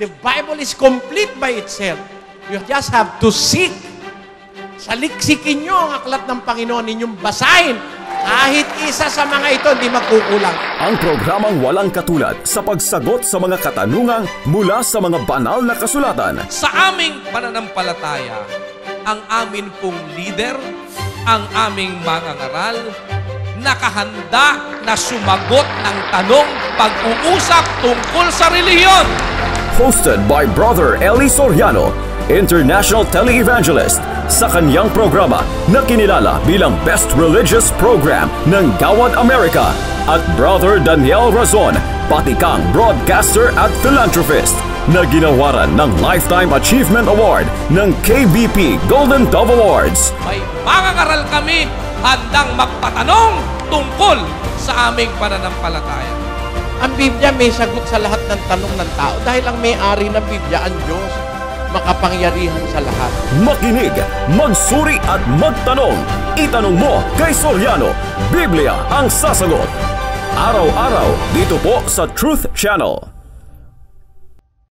The Bible is complete by itself. You just have to seek. Saliksikin nyo ang aklat ng Panginoon, ninyong basahin. Kahit isa sa mga ito, hindi magkukulang. Ang programang walang katulad sa pagsagot sa mga katanungang mula sa mga banal na kasulatan. Sa aming pananampalataya, ang amin pong leader, ang aming mangangaral, nakahanda na sumagot ng tanong pag-uusap tungkol sa relihiyon. Hosted by Brother Eli Soriano, International Televangelist, sa kanyang programa na kinilala bilang Best Religious Program ng Gawad Amerika, at Brother Daniel Razon, patikang broadcaster at philanthropist, na ginawaran ng Lifetime Achievement Award ng KBP Golden Dove Awards. May mangangaral kami handang magpatanong tungkol sa aming pananampalataya. Ang Biblia may sagot sa lahat ng tanong ng tao dahil ang may-ari ng Biblia, ang Diyos, makapangyarihan sa lahat. Makinig, magsuri at magtanong. Itanong mo kay Soriano. Biblia ang sasagot. Araw-araw dito po sa Truth Channel.